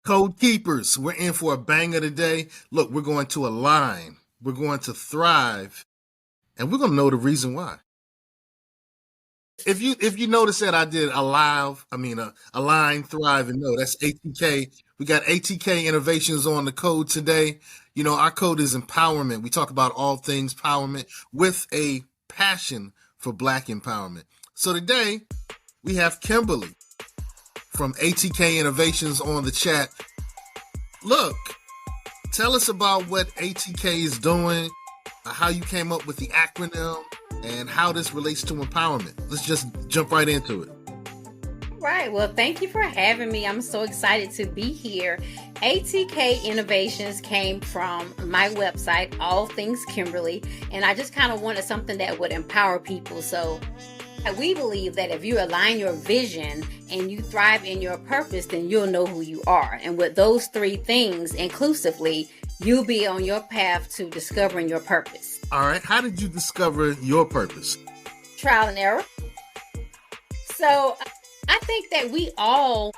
Code Keepers, we're in for a banger today. Look, we're going to align, we're going to thrive, and we're going to know the reason why. If you notice that I did align, thrive, and know, that's ATK. We got ATK Innovations on the code today. You know, our code is empowerment. We talk about all things empowerment with a passion for Black empowerment. So today we have Kimberly from ATK Innovations on the chat. Look, tell us about what ATK is doing, how you came up with the acronym, and how this relates to empowerment. Let's just jump right into it. Right. Well, thank you for having me. I'm so excited to be here. ATK Innovations came from my website, All Things Kimberly, and I just kind of wanted something that would empower people. So we believe that if you align your vision and you thrive in your purpose, then you'll know who you are. And with those three things inclusively, you'll be on your path to discovering your purpose. All right. How did you discover your purpose? Trial and error. So I think that we all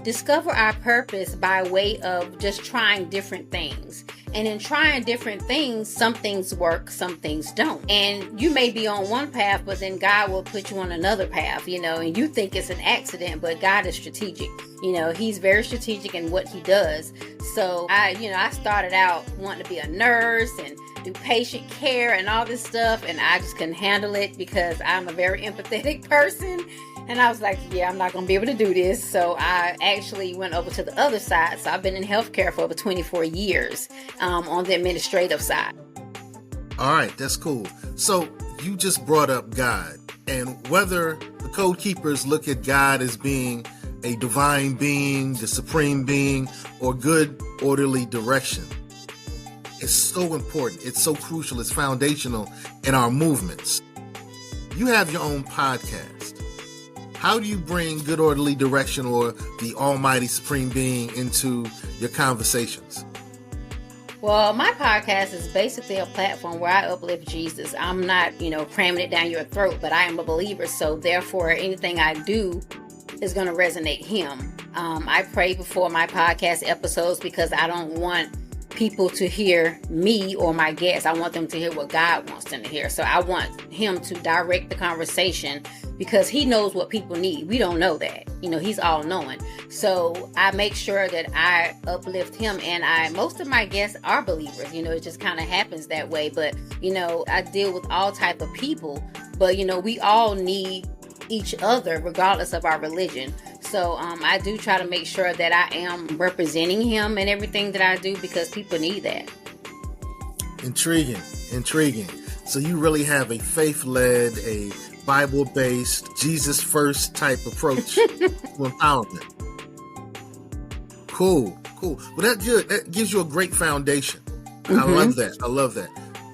discover our purpose by way of just trying different things. And in trying different things, some things work, some things don't. And you may be on one path, but then God will put you on another path, you know, and you think it's an accident, but God is strategic. You know, he's very strategic in what he does. So I started out wanting to be a nurse and do patient care and all this stuff. And I just couldn't handle it because I'm a very empathetic person. And I was like, yeah, I'm not going to be able to do this. So I actually went over to the other side. So I've been in healthcare for over 24 years on the administrative side. All right, that's cool. So you just brought up God, and whether the Code Keepers look at God as being a divine being, the supreme being, or good, orderly direction, it's so important. It's so crucial. It's foundational in our movements. You have your own podcast. How do you bring good, orderly direction or the almighty supreme being into your conversations? Well, my podcast is basically a platform where I uplift Jesus. I'm not, cramming it down your throat, but I am a believer. So therefore, anything I do is going to resonate him. I pray before my podcast episodes because I don't want people to hear me or my guests. I want them to hear what God wants them to hear. So I want him to direct the conversation because he knows what people need. We don't know that. He's all knowing. So I make sure that I uplift him, and most of my guests are believers. It just kind of happens that way. But, I deal with all type of people, but, we all need each other regardless of our religion. So I do try to make sure that I am representing him in everything that I do because people need that. Intriguing. So you really have a faith-led, a Bible-based, Jesus-first type approach to empowerment. Cool. Well, that's good. That gives you a great foundation. Mm-hmm. I love that.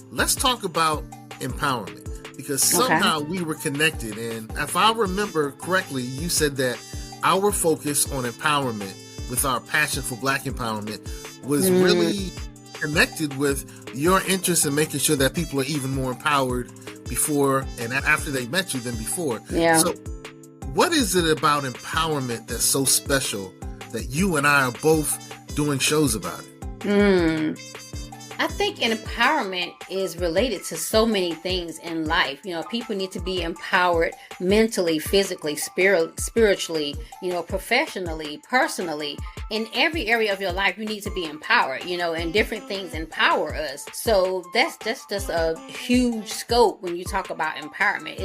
Let's talk about empowerment because somehow we were connected. And if I remember correctly, you said that our focus on empowerment with our passion for Black empowerment was really connected with your interest in making sure that people are even more empowered before and after they met you than before. Yeah. So what is it about empowerment that's so special that you and I are both doing shows about it? I think empowerment is related to so many things in life. People need to be empowered mentally, physically, spiritually, professionally, personally. In every area of your life, you need to be empowered, and different things empower us. So that's just a huge scope when you talk about empowerment.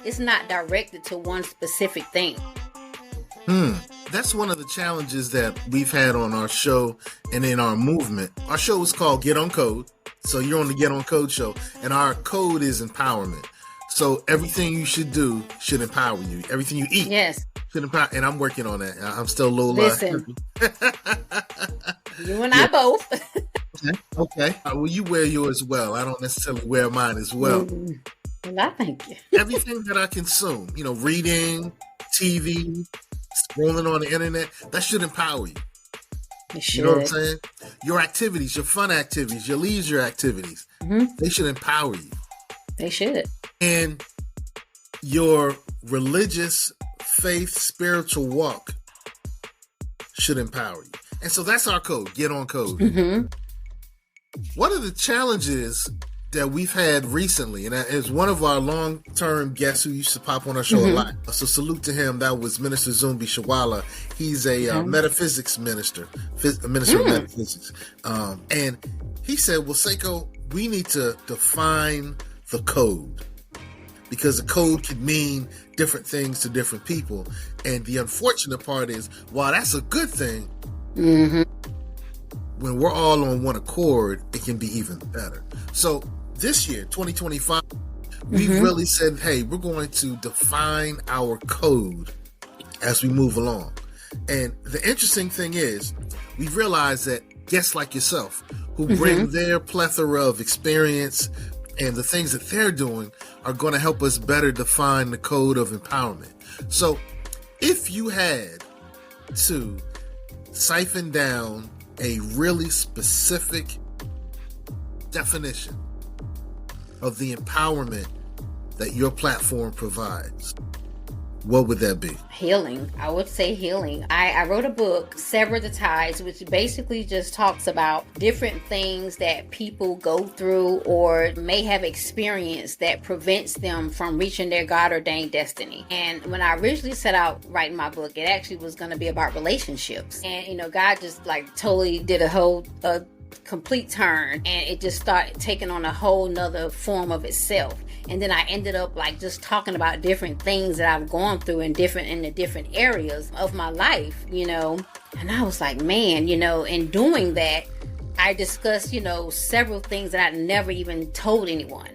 It's not directed to one specific thing. That's one of the challenges that we've had on our show and in our movement. Our show is called Get on Code. So you're on the Get on Code show, and our code is empowerment. So everything you should do should empower you. Everything you eat should empower. And I'm working on that. I'm still a little... Listen, you and I both. Okay. Well, you wear yours well. I don't necessarily wear mine as well. Well, I thank you. Everything that I consume, reading, TV, scrolling on the internet, that should empower you. It should. You know what I'm saying? Your activities, your fun activities, your leisure activities, they should empower you. They should. And your religious faith, spiritual walk should empower you. And so that's our code. Get on code. Mm-hmm. One of the challenges that we've had recently, and is one of our long-term guests who used to pop on our show a lot. So salute to him. That was Minister Zumbi Shawala. He's a metaphysics minister, of metaphysics. And he said, well, Seko, we need to define the code, because the code can mean different things to different people. And the unfortunate part is, while that's a good thing, when we're all on one accord, it can be even better. So this year, 2025, we've really said, hey, we're going to define our code as we move along. And the interesting thing is, we've realized that guests like yourself, who bring their plethora of experience and the things that they're doing, are going to help us better define the code of empowerment. So if you had to siphon down a really specific definition of the empowerment that your platform provides, what would that be? Healing. I would say healing. I wrote a book, Sever the Ties, which basically just talks about different things that people go through or may have experienced that prevents them from reaching their God-ordained destiny. And when I originally set out writing my book, it actually was going to be about relationships. And, God just totally did a complete turn, and it just started taking on a whole nother form of itself. And then I ended up just talking about different things that I've gone through in the different areas of my life, and I was like, man, in doing that, I discussed, several things that I never even told anyone,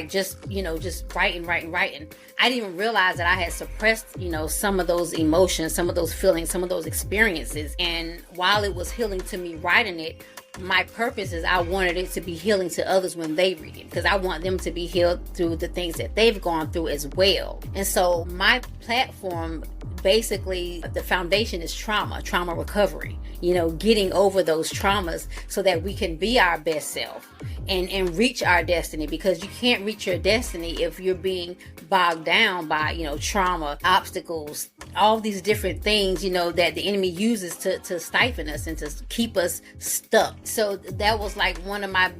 just writing. I didn't even realize that I had suppressed, some of those emotions, some of those feelings, some of those experiences. And while it was healing to me writing it, my purpose is I wanted it to be healing to others when they read it, because I want them to be healed through the things that they've gone through as well. And so my platform, basically, the foundation is trauma recovery, getting over those traumas so that we can be our best self and reach our destiny, because you can't reach your destiny if you're being bogged down by, trauma, obstacles, all these different things, that the enemy uses to stifle us and to keep us stuck. So that was one of my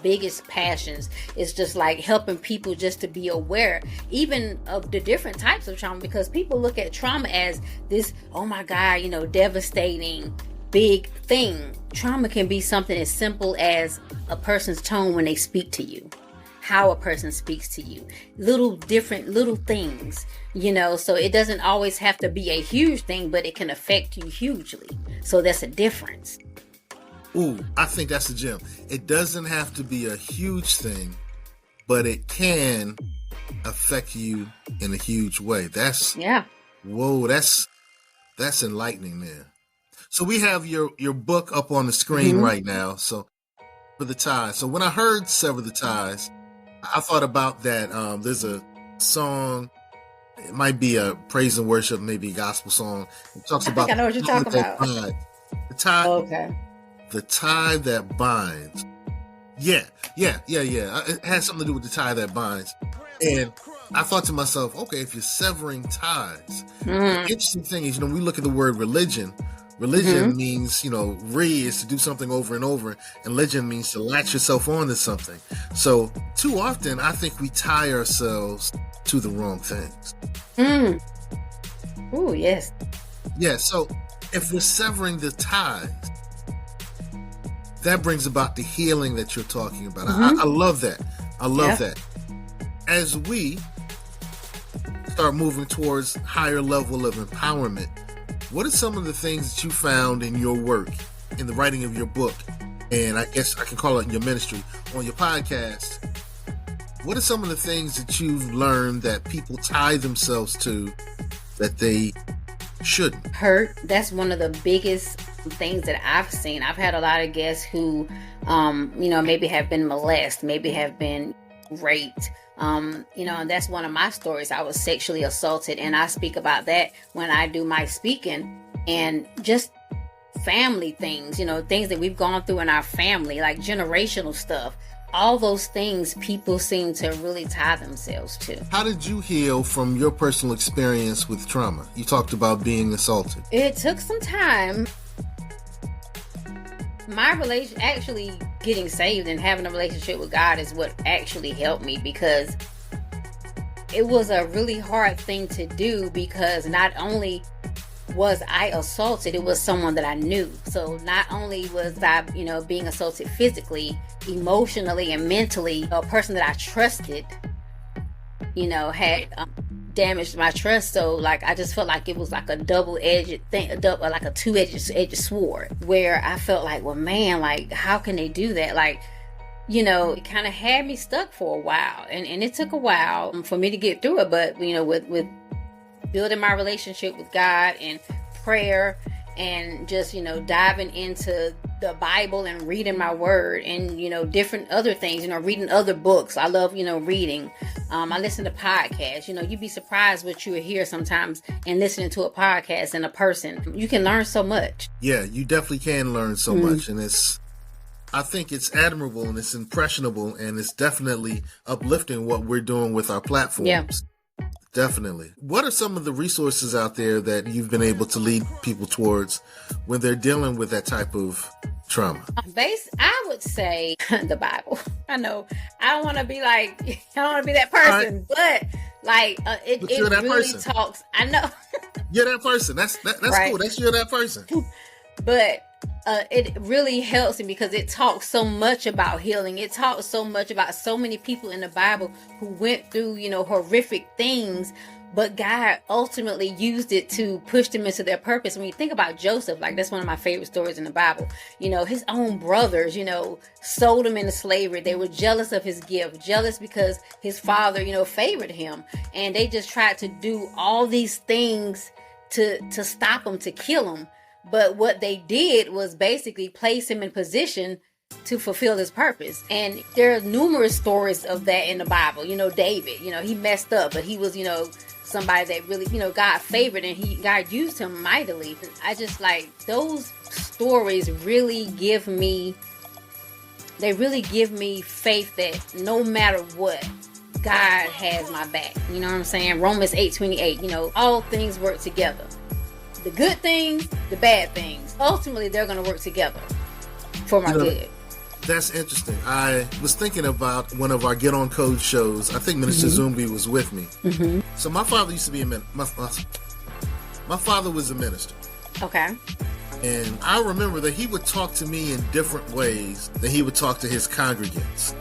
biggest passions, is just helping people just to be aware, even of the different types of trauma, because people look at trauma as this, oh my God, devastating, big thing. Trauma can be something as simple as a person's tone when they speak to you, how a person speaks to you, little things, so it doesn't always have to be a huge thing, but it can affect you hugely. So that's a difference. Ooh, I think that's the gem. It doesn't have to be a huge thing, but it can affect you in a huge way. That's enlightening there. So we have your book up on the screen right now. So for the ties. So when I heard Sever the Ties, I thought about that. There's a song, it might be a praise and worship, maybe a gospel song. It talks about, I know what you're talking about. The tie. Okay. The tie that binds. Yeah. It has something to do with the tie that binds. And I thought to myself, okay, if you're severing ties, the interesting thing is, we look at the word religion. Religion means, is to do something over and over, and religion means to latch yourself onto something. So too often, I think we tie ourselves to the wrong things. Oh, yes. Yeah, so if we're severing the ties, that brings about the healing that you're talking about. I love that. I love that. As we start moving towards higher level of empowerment, what are some of the things that you found in your work, in the writing of your book, and I guess I can call it in your ministry, on your podcast? What are some of the things that you've learned that people tie themselves to that they shouldn't? Hurt. That's one of the biggest things that I've seen. I've had a lot of guests who, maybe have been molested, maybe have been raped. And that's one of my stories. I was sexually assaulted, and I speak about that when I do my speaking, and just family things, things that we've gone through in our family, like generational stuff. all those things people seem to really tie themselves to. How did you heal from your personal experience with trauma? You talked about being assaulted. It took some time. My relation, actually getting saved and having a relationship with God is what actually helped me, because it was a really hard thing to do, because not only was I assaulted, it was someone that I knew. So not only was I, being assaulted physically, emotionally, and mentally, a person that I trusted, had damaged my trust. So I just felt like it was like a double-edged thing, like a two-edged sword, where I felt like, well, man, how can they do that? It kind of had me stuck for a while, and it took a while for me to get through it. But with building my relationship with God and prayer, and just diving into the Bible and reading my word, and different other things, reading other books. I love reading. I listen to podcasts. You'd be surprised what you would hear sometimes in listening to a podcast and a person. You can learn so much. Yeah, you definitely can learn so much, and I think it's admirable, and it's impressionable, and it's definitely uplifting what we're doing with our platforms. Yeah. Definitely. What are some of the resources out there that you've been able to lead people towards when they're dealing with that type of trauma? I would say the Bible. I know I don't want to be that person, right. But it really person. Talks. I know. You're that person. That's right. Cool. You're that person. But it really helps me, because it talks so much about healing. It talks so much about so many people in the Bible who went through, horrific things, but God ultimately used it to push them into their purpose. When you think about Joseph, that's one of my favorite stories in the Bible. His own brothers, sold him into slavery. They were jealous of his gift, jealous because his father, favored him. And they just tried to do all these things to stop him, to kill him. But what they did was basically place him in position to fulfill his purpose. And there are numerous stories of that in the Bible. David, he messed up, but he was, somebody that really, God favored, and God used him mightily. I just those stories really give me faith that no matter what, God has my back. You know what I'm saying? Romans 8:28, all things work together. The good things, the bad things. Ultimately, they're going to work together for my good. That's interesting. I was thinking about one of our Get On Code shows. I think Minister Zumbi was with me. Mm-hmm. So my father used to be my father was a minister. Okay. And I remember that he would talk to me in different ways than he would talk to his congregants.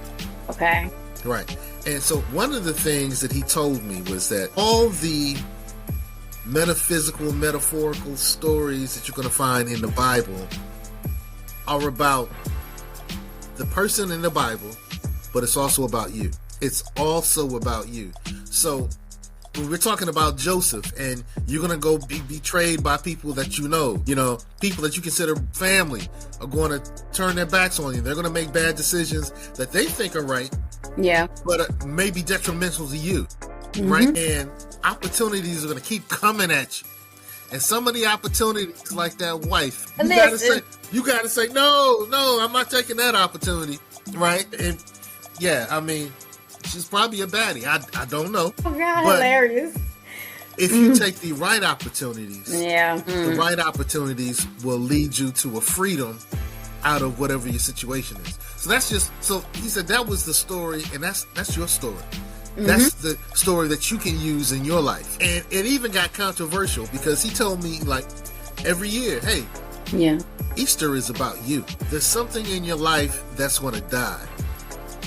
Okay. Right. And so one of the things that he told me was that all the metaphysical, metaphorical stories that you're going to find in the Bible are about the person in the Bible, but it's also about you. It's also about you. So when we're talking about Joseph, and you're going to go be betrayed by people that people that you consider family are going to turn their backs on you. They're going to make bad decisions that they think are right. Yeah. But may be detrimental to you. Mm-hmm. Right? And opportunities are going to keep coming at you. And some of the opportunities, like that wife, you got to say, no, I'm not taking that opportunity. Right? And she's probably a baddie. I don't know. Oh, God, but hilarious. If you take the right opportunities, the right opportunities will lead you to a freedom out of whatever your situation is. So he said that was the story, and that's your story. Mm-hmm. That's the story that you can use in your life. And it even got controversial, because he told me every year, hey, Easter is about you. There's something in your life that's going to die.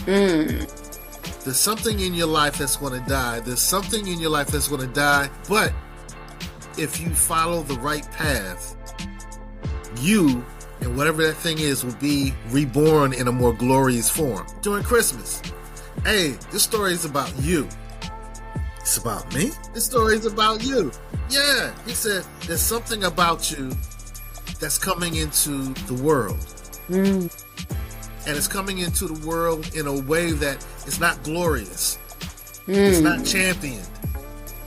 There's something in your life that's going to die. There's something in your life that's going to die. But if you follow the right path, you and whatever that thing is will be reborn in a more glorious form. During Christmas, hey, this story is about you. It's about me? This story is about you. Yeah, he said, there's something about you that's coming into the world. And it's coming into the world in a way that is not glorious. It's not championed.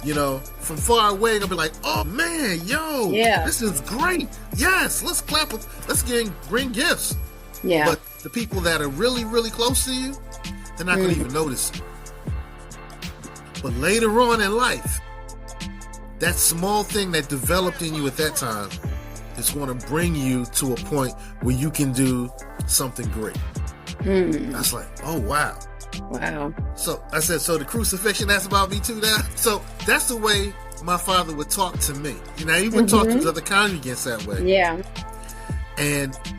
From far away, they'll be like, oh man, this is great. Yes, let's clap. Let's bring gifts. Yeah. But the people that are really, really close to you, they're not going to even notice it. But later on in life, that small thing that developed in you at that time is going to bring you to a point where you can do something great. That's like, oh, wow. Wow. So I said, so the crucifixion, that's about me too now? So that's the way my father would talk to me. You know, he would talk to his other congregants that way. Yeah.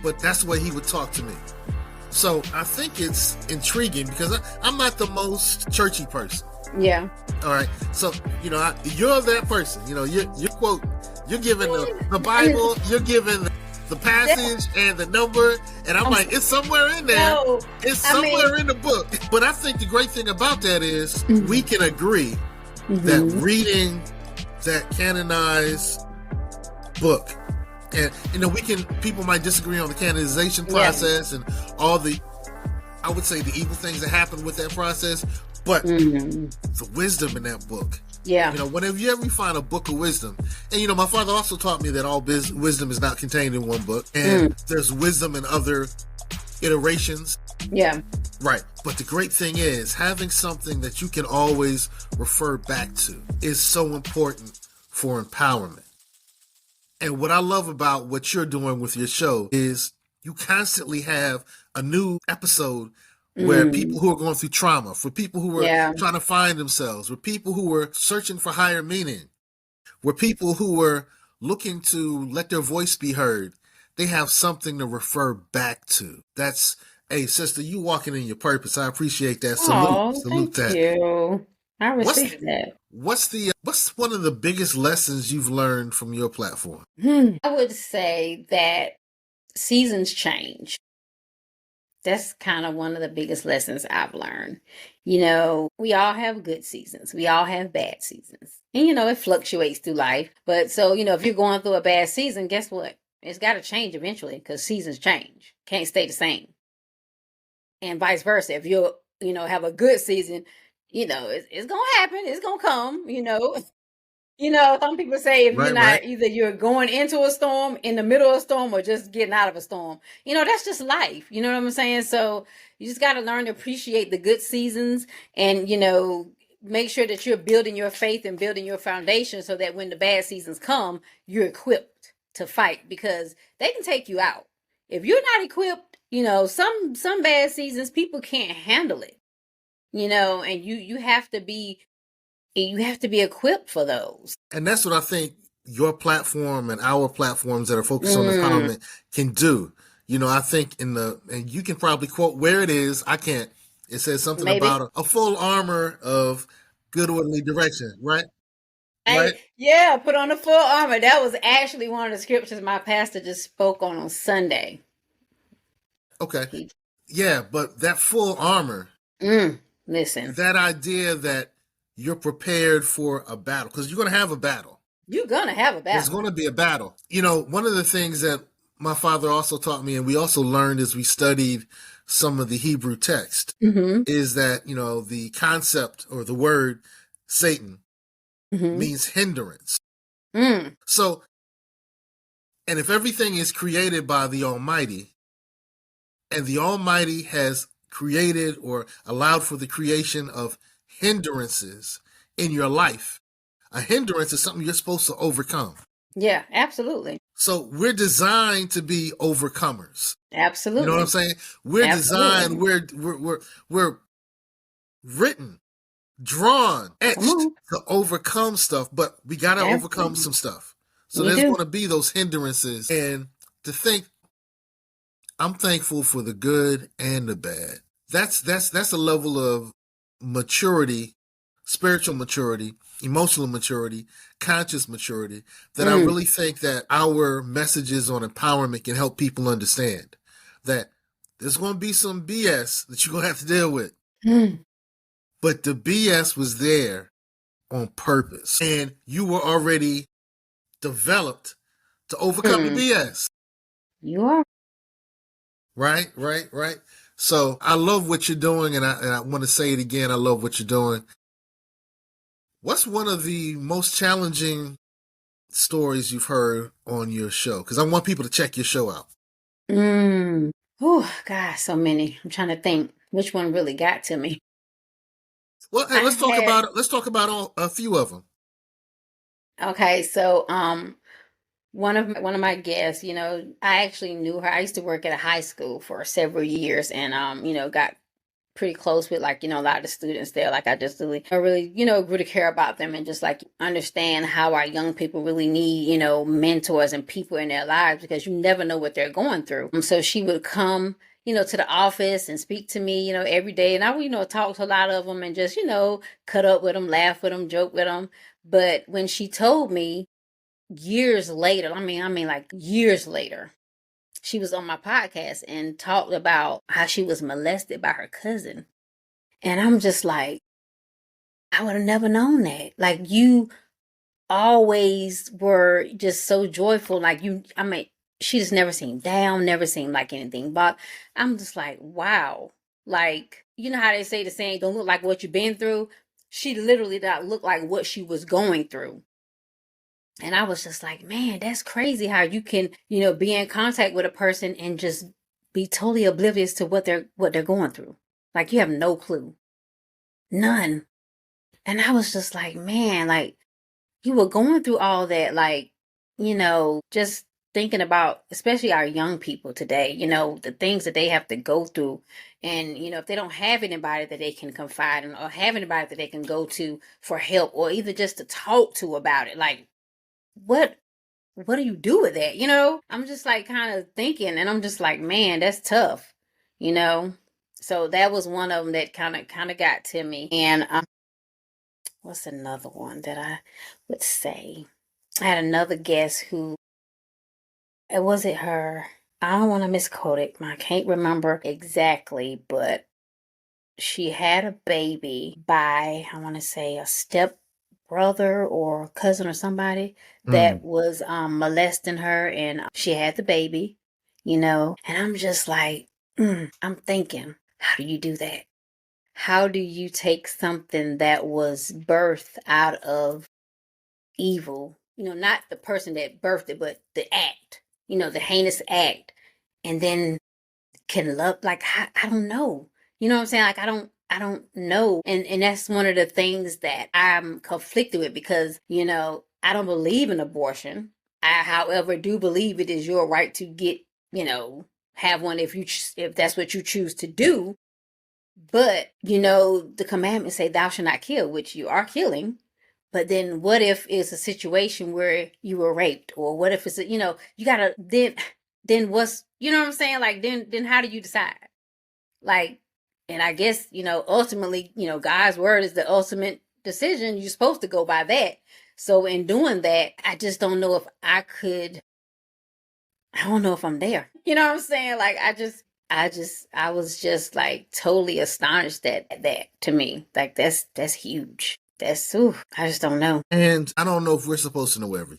But that's the way he would talk to me. So I think it's intriguing because I'm not the most churchy person. Yeah. All right. So, you know, you're that person. You know, you're giving the Bible, you're giving the passage and the number, and I'm like, it's somewhere in there. No, it's somewhere in the book. But I think the great thing about that is we can agree that reading that canonized book, and you know, people might disagree on the canonization process and all the, I would say, the evil things that happen with that process, but the wisdom in that book. Yeah. You know, whenever you ever find a book of wisdom, and you know, my father also taught me that all wisdom is not contained in one book, and there's wisdom in other iterations. Yeah. Right. But the great thing is having something that you can always refer back to is so important for empowerment. And what I love about what you're doing with your show is you constantly have a new episode where people who are going through trauma, for people who are trying to find themselves, for people who are searching for higher meaning, where people who are looking to let their voice be heard, they have something to refer back to. That's, hey, sister, you walking in your purpose. I appreciate that. Salute thank that. You. I received that. What's one of the biggest lessons you've learned from your platform? I would say that seasons change. That's kind of one of the biggest lessons I've learned. You know, we all have good seasons. We all have bad seasons. And, you know, it fluctuates through life. But so, you know, if you're going through a bad season, guess what? It's got to change eventually because seasons change. Can't stay the same. And vice versa. If you have a good season, you know, it's going to happen. It's going to come, you know. You know, some people say if you're not, either you're going into a storm, in the middle of a storm, or just getting out of a storm. You know, that's just life. You know what I'm saying? So you just got to learn to appreciate the good seasons and, you know, make sure that you're building your faith and building your foundation so that when the bad seasons come, you're equipped to fight because they can take you out. If you're not equipped, you know, some bad seasons, people can't handle it, you know, and you have to be equipped for those. And that's what I think your platform and our platforms that are focused on empowerment can do. You know, I think and you can probably quote where it is. I can't. It says something about a full armor of good orderly direction, right? Yeah, put on the full armor. That was actually one of the scriptures my pastor just spoke on Sunday. Okay. Yeah, but that full armor. Listen. That idea that you're prepared for a battle, because you're going to have a battle. You're going to have a battle. There's going to be a battle. You know, one of the things that my father also taught me, and we also learned as we studied some of the Hebrew text, is that, you know, the concept or the word Satan means hindrance. So, and if everything is created by the Almighty, and the Almighty has created or allowed for the creation of hindrances in your life, a hindrance is something you're supposed to overcome. Yeah, absolutely. So we're designed to be overcomers. Absolutely. You know what I'm saying? We're designed, we're written, drawn, etched to overcome stuff, but we got to overcome some stuff. So there's going to be those hindrances. And to think, I'm thankful for the good and the bad. That's a level of maturity, spiritual maturity, emotional maturity, conscious maturity that I really think that our messages on empowerment can help people understand that there's going to be some BS that you're going to have to deal with. But the BS was there on purpose and you were already developed to overcome the BS. You are. Right. So I love what you're doing, and I want to say it again. I love what you're doing. What's one of the most challenging stories you've heard on your show? Because I want people to check your show out. Oh, God, so many. I'm trying to think which one really got to me. Well, hey, I had let's talk about a few of them. Okay, so one of my guests, I actually knew her. I used to work at a high school for several years, and got pretty close with, like, a lot of the students there. Like, I just really, I really, grew to care about them and just like understand how our young people really need, mentors and people in their lives, because you never know what they're going through. So she would come, to the office and speak to me, every day. And I would, talk to a lot of them and just, cut up with them, laugh with them, joke with them. But when she told me years later, I mean like years later, she was on my podcast and talked about how she was molested by her cousin. And I'm just like, I would have never known that. Like, you always were just so joyful. Like, she just never seemed down, never seemed like anything. But I'm just like, wow. Like, you know how they say the saying, don't look like what you've been through? She literally did not look like what she was going through. And I was just like, man, that's crazy how you can, be in contact with a person and just be totally oblivious to what they're going through. Like, you have no clue. None. And I was just like, man, like, you were going through all that, like, just thinking about, especially our young people today, the things that they have to go through. And, if they don't have anybody that they can confide in, or have anybody that they can go to for help, or either just to talk to about it, like, what do you do with that? I'm just like kind of thinking, and I'm just like, man, that's tough, you know? So that was one of them that kind of got to me. And what's another one that I would say? I had another guest who, was it her? I don't want to misquote it. I can't remember exactly, but she had a baby by, I want to say, a step brother or cousin or somebody that was molesting her, and she had the baby, and I'm just like, I'm thinking, how do you do that? How do you take something that was birthed out of evil, not the person that birthed it, but the act, the heinous act, and then can love, like, I don't know. You know what I'm saying? Like, I don't know. And that's one of the things that I'm conflicted with, because, I don't believe in abortion. I, however, do believe it is your right to get, have one if that's what you choose to do. But, the commandments say thou shalt not kill, which you are killing. But then what if it's a situation where you were raped? Or what if it's, you gotta, then what's, you know what I'm saying? Like, then how do you decide? Like, and I guess, ultimately, God's word is the ultimate decision. You're supposed to go by that. So in doing that, I just don't know if I don't know if I'm there. You know what I'm saying? Like, I was just like totally astonished at that. To me, like, that's huge. I just don't know. And I don't know if we're supposed to know everything.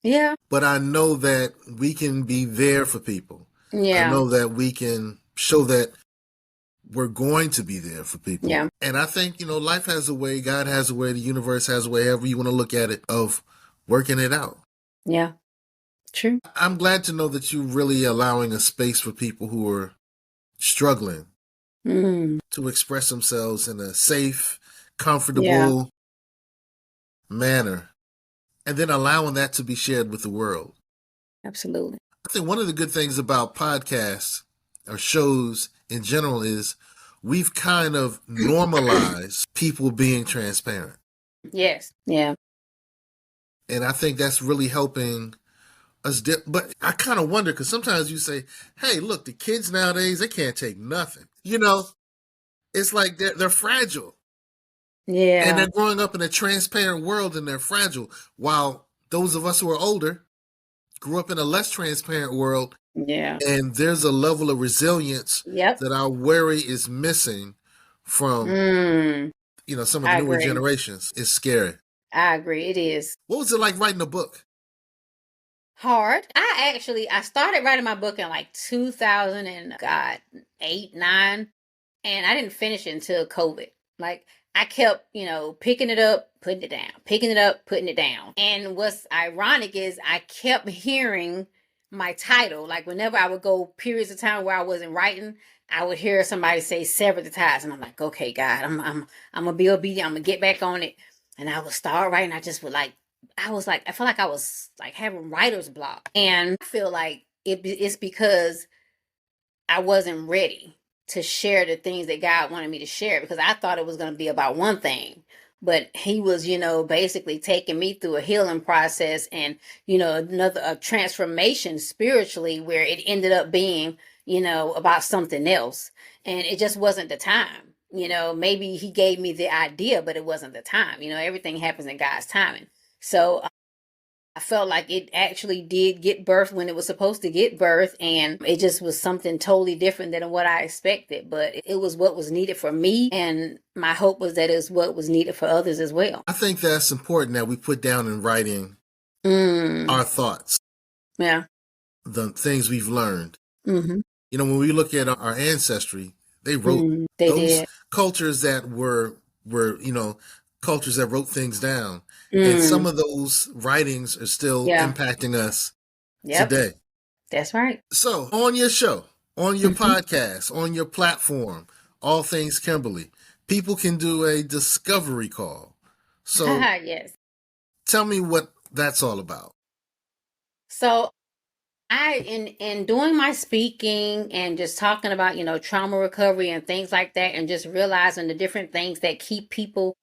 Yeah. But I know that we can be there for people. I Yeah. know that we can show that we're going to be there for people. Yeah. And I think, life has a way, God has a way, the universe has a way, however you want to look at it, of working it out. Yeah. True. I'm glad to know that you're really allowing a space for people who are struggling to express themselves in a safe, comfortable manner, and then allowing that to be shared with the world. Absolutely. I think one of the good things about podcasts or shows in general is we've kind of normalized people being transparent. Yes. Yeah. And I think that's really helping us. But I kind of wonder, because sometimes you say, hey, look, the kids nowadays, they can't take nothing. It's like they're fragile. Yeah. And they're growing up in a transparent world, and they're fragile. While those of us who are older grew up in a less transparent world. Yeah. And there's a level of resilience Yep. that I worry is missing from, some of the newer generations. It's scary. I agree. It is. What was it like writing a book? Hard. I started writing my book in like 2008, 9, and I didn't finish it until COVID. Like, I kept, picking it up, putting it down, picking it up, putting it down. And what's ironic is I kept hearing my title. Like whenever I would go periods of time where I wasn't writing, I would hear somebody say sever-the-ties, and I'm like, okay, God, I'm gonna be obedient. I'm gonna get back on it, and I would start writing. I feel like I was like having writer's block, and I feel like it's because I wasn't ready to share the things that God wanted me to share, because I thought it was going to be about one thing, but he was, basically taking me through a healing process and, a transformation spiritually, where it ended up being, about something else. And it just wasn't the time. Maybe he gave me the idea, but it wasn't the time. Everything happens in God's timing. So I felt like it actually did get birth when it was supposed to get birth, and it just was something totally different than what I expected. But it was what was needed for me, and my hope was that it was what was needed for others as well. I think that's important that we put down in writing our thoughts. Yeah. The things we've learned. Mm-hmm. When we look at our ancestry, they wrote cultures that were cultures that wrote things down. And some of those writings are still impacting us today. That's right. So on your show, on your podcast, on your platform, All Things Kimberly, people can do a discovery call. So yes. Tell me what that's all about. So in doing my speaking and just talking about, trauma recovery and things like that, and just realizing the different things that keep people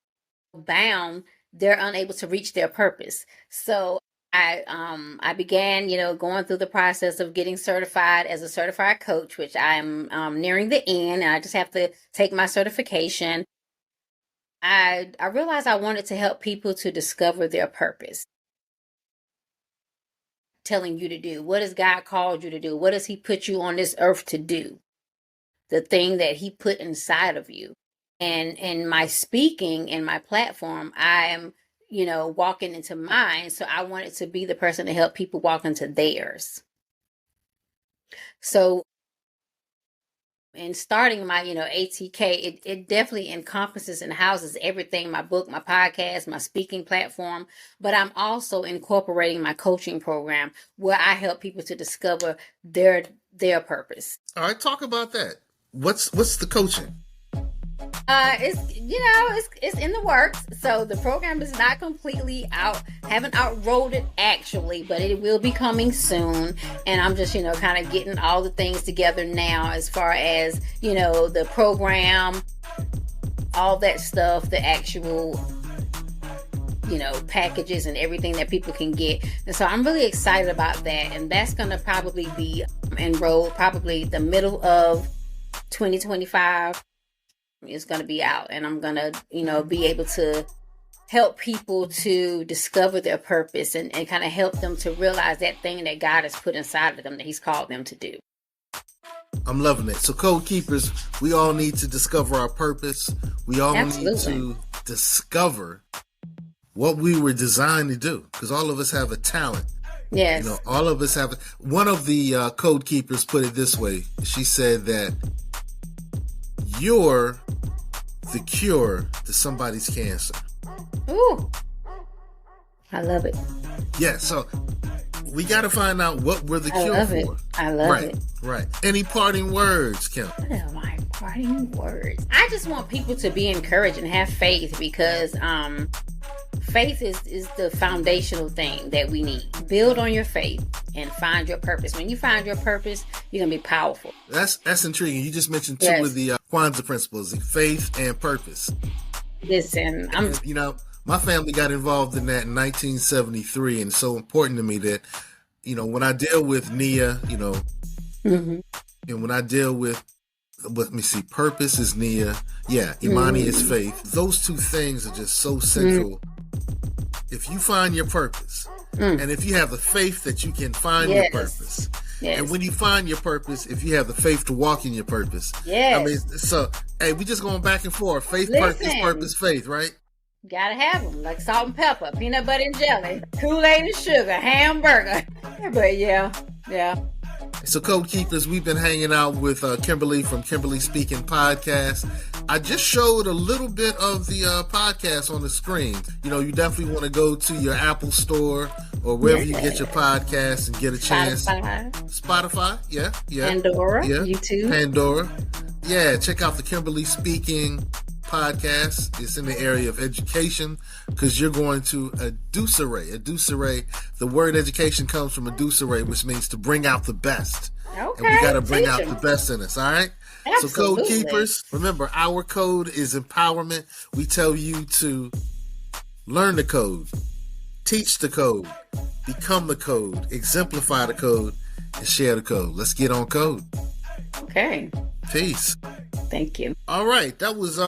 bound, they're unable to reach their purpose. So I began, going through the process of getting certified as a certified coach, which I'm nearing the end, and I just have to take my certification. I realized I wanted to help people to discover their purpose. Telling you to do, what has God called you to do? What has he put you on this earth to do? The thing that he put inside of you. And in my speaking and my platform, I am, walking into mine. So I wanted to be the person to help people walk into theirs. So in starting my, ATK, it definitely encompasses and houses everything: my book, my podcast, my speaking platform. But I'm also incorporating my coaching program, where I help people to discover their purpose. All right, talk about that. What's the coaching? It's in the works. So the program is not completely out. Haven't outrolled it actually, but it will be coming soon. And I'm just, kind of getting all the things together now, as far as, the program, all that stuff, the actual, packages and everything that people can get. And so I'm really excited about that. And that's going to probably be enrolled probably the middle of 2025. It's going to be out, and I'm going to, be able to help people to discover their purpose and kind of help them to realize that thing that God has put inside of them that he's called them to do. I'm loving it. So Code Keepers, we all need to discover our purpose. We all need to discover what we were designed to do, because all of us have a talent. Yes. All of us have. One of the Code Keepers put it this way. She said that you're the cure to somebody's cancer. Ooh, I love it. Yeah, so we got to find out what we're the cure for. I love it. Right. Any parting words, Kim? What are my parting words? I just want people to be encouraged and have faith, because faith is the foundational thing that we need. Build on your faith and find your purpose. When you find your purpose, you're going to be powerful. That's intriguing. You just mentioned two of the Kwanzaa principles, faith and purpose. Listen, my family got involved in that in 1973, and it's so important to me that, when I deal with Nia, and when I deal with, let me see, purpose is Nia, Imani is faith. Those two things are just so central. If you find your purpose, and if you have the faith that you can find your purpose, and when you find your purpose, if you have the faith to walk in your purpose, we just going back and forth. Faith, purpose, faith, right? Gotta have them, like salt and pepper, peanut butter and jelly, Kool-Aid and sugar, hamburger. But yeah. So Code Keepers, we've been hanging out with Kimberly from Kimberly Speaking Podcast. I just showed a little bit of the podcast on the screen. You definitely want to go to your Apple store or wherever you get your podcasts and get a chance. Spotify, yeah. Pandora, yeah. YouTube. Pandora. Yeah, check out the Kimberly Speaking Podcast. It's in the area of education because you're going to adducere. Adducere, the word education comes from adducere, which means to bring out the best. Okay. And we got to bring out the best in us, all right? Absolutely. So code keepers, remember our code is empowerment. We tell you to learn the code, teach the code, become the code, exemplify the code, and share the code. Let's get on code. Okay. Peace. Thank you. All right. That was